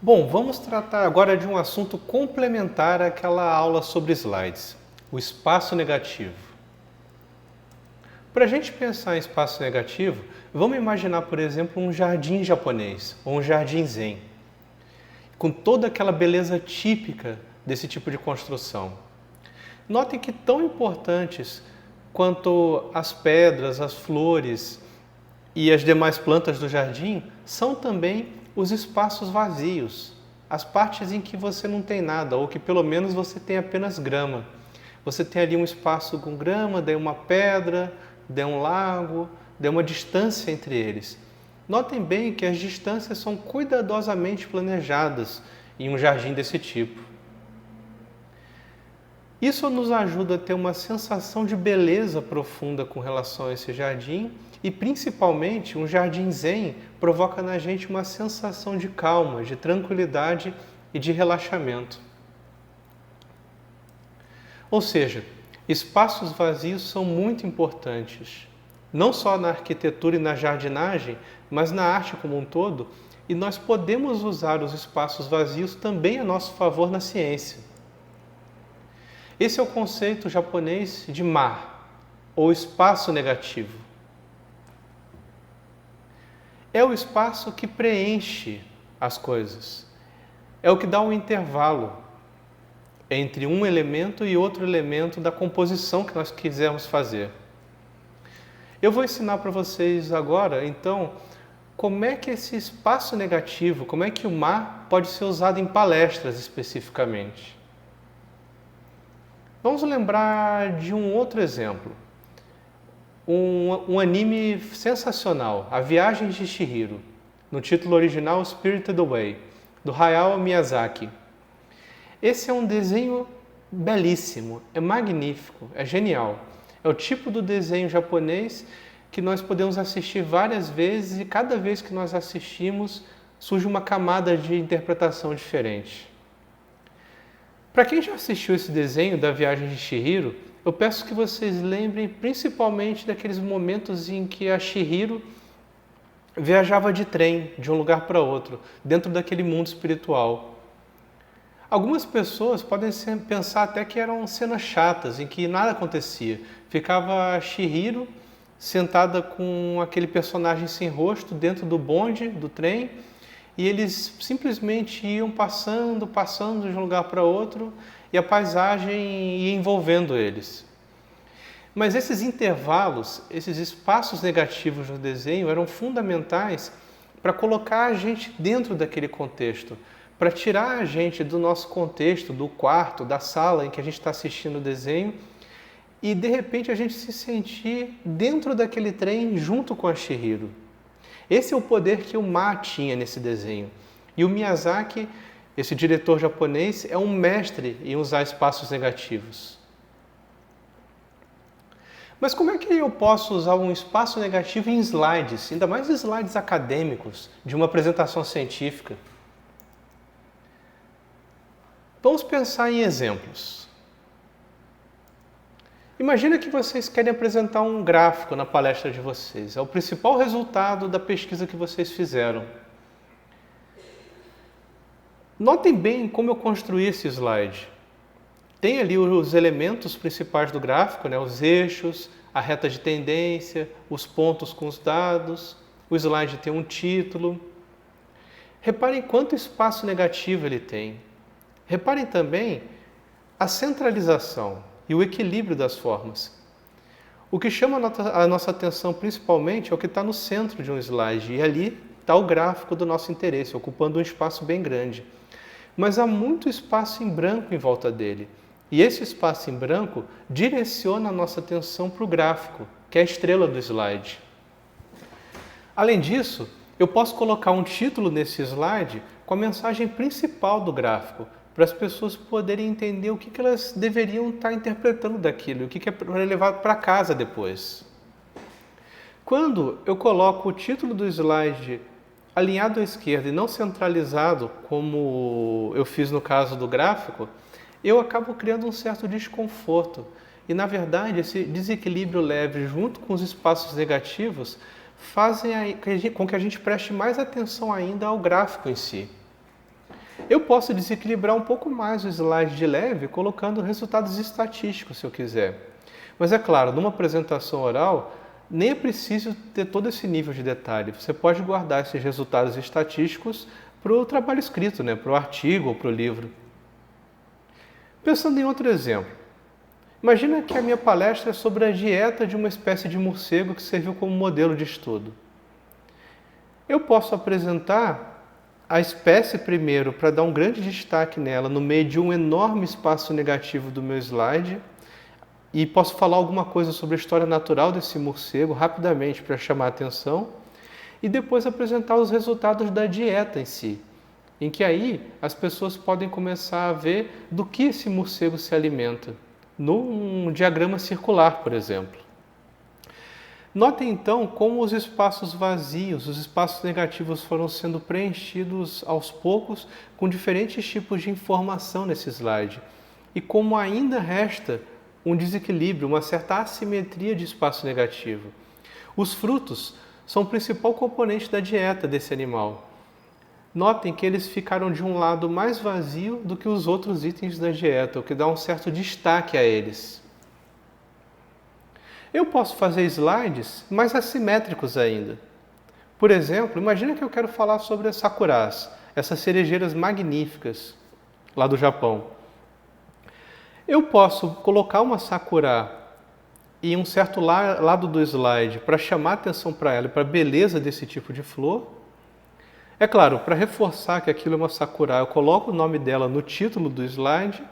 Bom, vamos tratar agora de um assunto complementar àquela aula sobre slides, o espaço negativo. Para a gente pensar em espaço negativo, vamos imaginar, por exemplo, um jardim japonês ou um jardim zen, com toda aquela beleza típica desse tipo de construção. Notem que tão importantes quanto as pedras, as flores e as demais plantas do jardim são também os espaços vazios, as partes em que você não tem nada, ou que pelo menos você tem apenas grama. Você tem ali um espaço com grama, daí uma pedra, daí um lago, daí uma distância entre eles. Notem bem que as distâncias são cuidadosamente planejadas em um jardim desse tipo. Isso nos ajuda a ter uma sensação de beleza profunda com relação a esse jardim e, principalmente, um jardim zen provoca na gente uma sensação de calma, de tranquilidade e de relaxamento. Ou seja, espaços vazios são muito importantes, não só na arquitetura e na jardinagem, mas na arte como um todo, e nós podemos usar os espaços vazios também a nosso favor na ciência. Esse é o conceito japonês de ma, ou espaço negativo. É o espaço que preenche as coisas. É o que dá um intervalo entre um elemento e outro elemento da composição que nós quisermos fazer. Eu vou ensinar para vocês agora, então, como é que esse espaço negativo, como é que o ma pode ser usado em palestras especificamente. Vamos lembrar de um outro exemplo. Um anime sensacional, A Viagem de Chihiro, no título original Spirited Away, do Hayao Miyazaki. Esse é um desenho belíssimo, é magnífico, é genial. É o tipo do desenho japonês que nós podemos assistir várias vezes e cada vez que nós assistimos surge uma camada de interpretação diferente. Para quem já assistiu esse desenho da Viagem de Chihiro, eu peço que vocês lembrem principalmente daqueles momentos em que a Chihiro viajava de trem de um lugar para outro, dentro daquele mundo espiritual. Algumas pessoas podem pensar até que eram cenas chatas, em que nada acontecia. Ficava a Chihiro sentada com aquele personagem sem rosto dentro do bonde, do trem, e eles simplesmente iam passando de um lugar para outro e a paisagem ia envolvendo eles. Mas esses intervalos, esses espaços negativos no desenho eram fundamentais para colocar a gente dentro daquele contexto, para tirar a gente do nosso contexto, do quarto, da sala em que a gente está assistindo o desenho e de repente a gente se sentir dentro daquele trem junto com a Chihiro. Esse é o poder que o ma tinha nesse desenho. E o Miyazaki, esse diretor japonês, é um mestre em usar espaços negativos. Mas como é que eu posso usar um espaço negativo em slides, ainda mais slides acadêmicos, de uma apresentação científica? Vamos pensar em exemplos. Imagina que vocês querem apresentar um gráfico na palestra de vocês. É o principal resultado da pesquisa que vocês fizeram. Notem bem como eu construí esse slide. Tem ali os elementos principais do gráfico, né? Os eixos, a reta de tendência, os pontos com os dados. O slide tem um título. Reparem quanto espaço negativo ele tem. Reparem também a centralização e o equilíbrio das formas. O que chama a nossa atenção principalmente é o que está no centro de um slide, e ali está o gráfico do nosso interesse, ocupando um espaço bem grande. Mas há muito espaço em branco em volta dele, e esse espaço em branco direciona a nossa atenção para o gráfico, que é a estrela do slide. Além disso, eu posso colocar um título nesse slide com a mensagem principal do gráfico, para as pessoas poderem entender o que elas deveriam estar interpretando daquilo, o que é para levar para casa depois. Quando eu coloco o título do slide alinhado à esquerda e não centralizado, como eu fiz no caso do gráfico, eu acabo criando um certo desconforto. E, na verdade, esse desequilíbrio leve junto com os espaços negativos fazem com que a gente preste mais atenção ainda ao gráfico em si. Eu posso desequilibrar um pouco mais o slide de leve, colocando resultados estatísticos, se eu quiser. Mas é claro, numa apresentação oral, nem é preciso ter todo esse nível de detalhe. Você pode guardar esses resultados estatísticos para o trabalho escrito, né? Para o artigo ou para o livro. Pensando em outro exemplo. Imagina que a minha palestra é sobre a dieta de uma espécie de morcego que serviu como modelo de estudo. Eu posso apresentar a espécie primeiro para dar um grande destaque nela no meio de um enorme espaço negativo do meu slide e posso falar alguma coisa sobre a história natural desse morcego rapidamente para chamar a atenção e depois apresentar os resultados da dieta em si, em que aí as pessoas podem começar a ver do que esse morcego se alimenta, num diagrama circular, por exemplo. Notem então como os espaços vazios, os espaços negativos foram sendo preenchidos aos poucos com diferentes tipos de informação nesse slide e como ainda resta um desequilíbrio, uma certa assimetria de espaço negativo. Os frutos são o principal componente da dieta desse animal. Notem que eles ficaram de um lado mais vazio do que os outros itens da dieta, o que dá um certo destaque a eles. Eu posso fazer slides mais assimétricos ainda. Por exemplo, imagina que eu quero falar sobre as sakuras, essas cerejeiras magníficas lá do Japão. Eu posso colocar uma sakura em um certo lado do slide para chamar atenção para ela e para a beleza desse tipo de flor. É claro, para reforçar que aquilo é uma sakura, eu coloco o nome dela no título do slide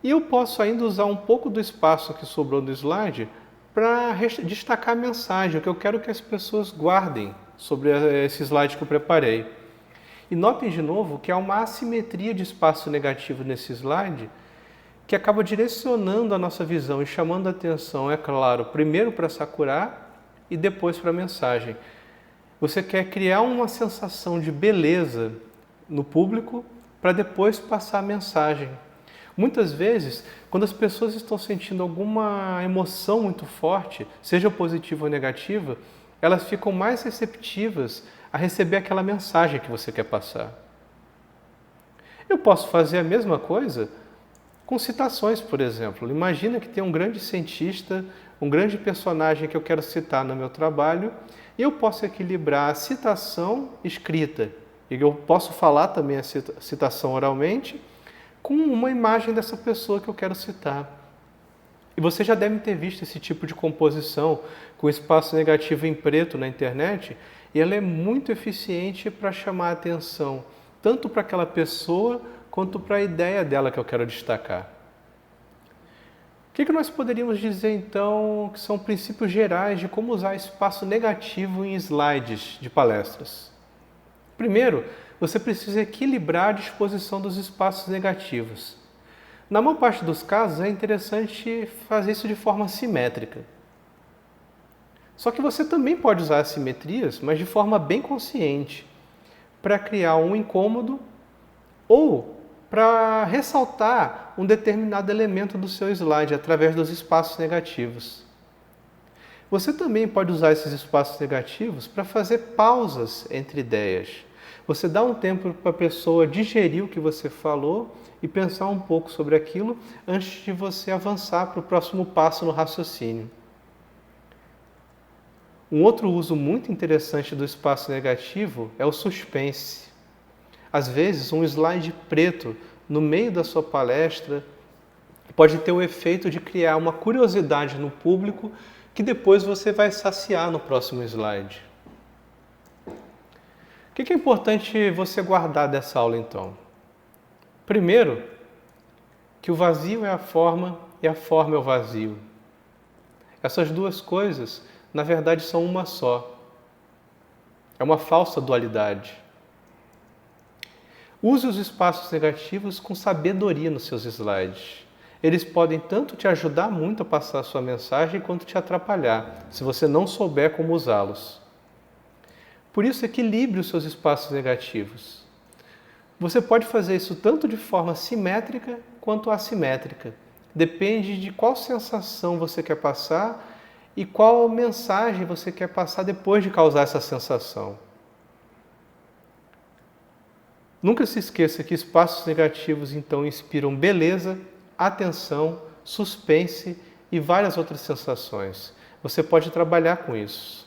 e eu posso ainda usar um pouco do espaço que sobrou do slide para destacar a mensagem, o que eu quero que as pessoas guardem sobre esse slide que eu preparei. E notem de novo que há uma assimetria de espaço negativo nesse slide que acaba direcionando a nossa visão e chamando a atenção, é claro, primeiro para a sakura e depois para a mensagem. Você quer criar uma sensação de beleza no público para depois passar a mensagem. Muitas vezes, quando as pessoas estão sentindo alguma emoção muito forte, seja positiva ou negativa, elas ficam mais receptivas a receber aquela mensagem que você quer passar. Eu posso fazer a mesma coisa com citações, por exemplo. Imagina que tem um grande cientista, um grande personagem que eu quero citar no meu trabalho, e eu posso equilibrar a citação escrita, e eu posso falar também a citação oralmente, com uma imagem dessa pessoa que eu quero citar. E você já deve ter visto esse tipo de composição com espaço negativo em preto na internet, e ela é muito eficiente para chamar a atenção, tanto para aquela pessoa quanto para a ideia dela que eu quero destacar. O que nós poderíamos dizer então que são princípios gerais de como usar espaço negativo em slides de palestras? Primeiro, você precisa equilibrar a disposição dos espaços negativos. Na maior parte dos casos, é interessante fazer isso de forma simétrica. Só que você também pode usar assimetrias, mas de forma bem consciente, para criar um incômodo ou para ressaltar um determinado elemento do seu slide através dos espaços negativos. Você também pode usar esses espaços negativos para fazer pausas entre ideias. Você dá um tempo para a pessoa digerir o que você falou e pensar um pouco sobre aquilo antes de você avançar para o próximo passo no raciocínio. Um outro uso muito interessante do espaço negativo é o suspense. Às vezes, um slide preto no meio da sua palestra pode ter o efeito de criar uma curiosidade no público que depois você vai saciar no próximo slide. O que é importante você guardar dessa aula, então? Primeiro, que o vazio é a forma e a forma é o vazio. Essas duas coisas, na verdade, são uma só. É uma falsa dualidade. Use os espaços negativos com sabedoria nos seus slides. Eles podem tanto te ajudar muito a passar a sua mensagem, quanto te atrapalhar, se você não souber como usá-los. Por isso, equilibre os seus espaços negativos. Você pode fazer isso tanto de forma simétrica quanto assimétrica. Depende de qual sensação você quer passar e qual mensagem você quer passar depois de causar essa sensação. Nunca se esqueça que espaços negativos então inspiram beleza, atenção, suspense e várias outras sensações. Você pode trabalhar com isso.